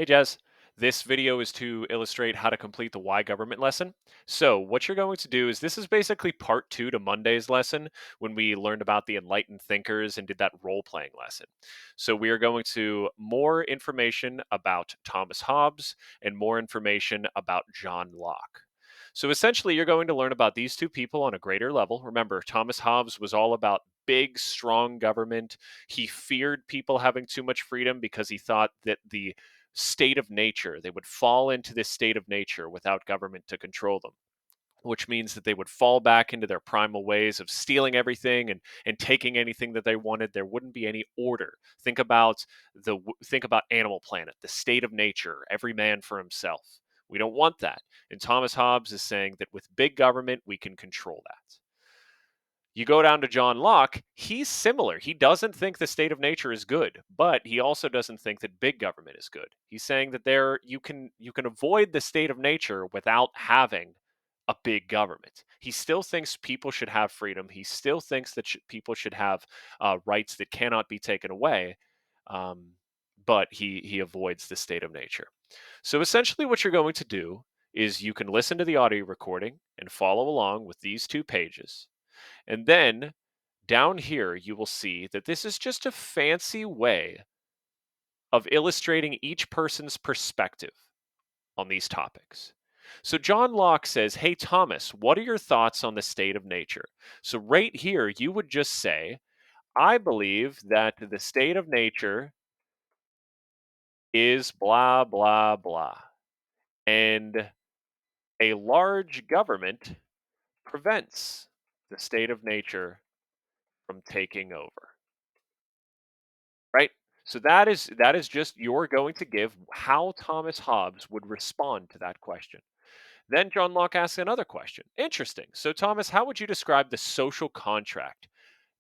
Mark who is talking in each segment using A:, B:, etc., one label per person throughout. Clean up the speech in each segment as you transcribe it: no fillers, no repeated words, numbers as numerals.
A: Hey Jazz, this video is to illustrate how to complete the why government lesson. So what you're going to do is this is basically part two to Monday's lesson when we learned about the enlightened thinkers and did that role playing lesson. So we are going to more information about Thomas Hobbes and more information about John Locke. So essentially you're going to learn about these two people on a greater level. Remember, Thomas Hobbes was all about big, strong government. He feared people having too much freedom because he thought that the state of nature. They would fall into this state of nature without government to control them, which means that they would fall back into their primal ways of stealing everything and taking anything that they wanted. There wouldn't be any order. Think about Animal Planet, the state of nature, every man for himself. We don't want that. And Thomas Hobbes is saying that with big government, we can control that. You go down to John Locke, he's similar. He doesn't think the state of nature is good, but he also doesn't think that big government is good. He's saying that you can avoid the state of nature without having a big government. He still thinks people should have freedom. He still thinks that people should have rights that cannot be taken away, um, but he avoids the state of nature. So essentially, what you're going to do is you can listen to the audio recording and follow along with these two pages. And then down here, you will see that this is just a fancy way of illustrating each person's perspective on these topics. So John Locke says, "Hey, Thomas, what are your thoughts on the state of nature?" So right here, you would just say, "I believe that the state of nature is blah, blah, blah. And a large government prevents the state of nature from taking over." Right? So that is just you're going to give how Thomas Hobbes would respond to that question. Then John Locke asks another question. Interesting. So Thomas, how would you describe the social contract?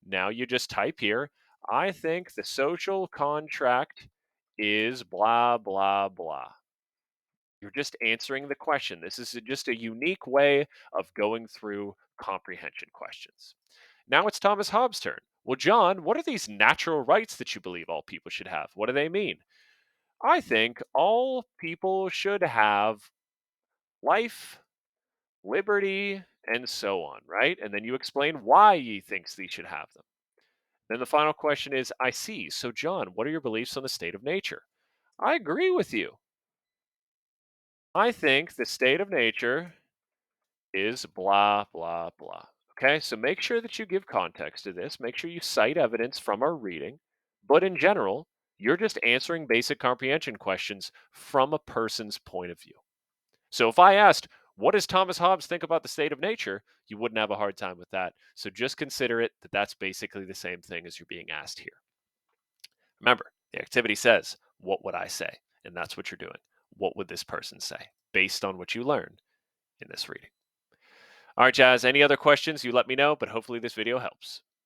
A: Now you just type here, I think the social contract is blah blah blah. You're just answering the question. This is just a unique way of going through comprehension questions. Now it's Thomas Hobbes' turn. Well, John, what are these natural rights that you believe all people should have? What do they mean? I think all people should have life, liberty, and so on, right? And then you explain why he thinks they should have them. Then the final question is, I see. So, John, what are your beliefs on the state of nature? I agree with you. I think the state of nature is blah, blah, blah. Okay, so make sure that you give context to this. Make sure you cite evidence from our reading. But in general, you're just answering basic comprehension questions from a person's point of view. So if I asked, what does Thomas Hobbes think about the state of nature? You wouldn't have a hard time with that. So just consider it that that's basically the same thing as you're being asked here. Remember, the activity says, what would I say? And that's what you're doing. What would this person say based on what you learned in this reading? All right, Jazz, any other questions, you let me know, but hopefully this video helps.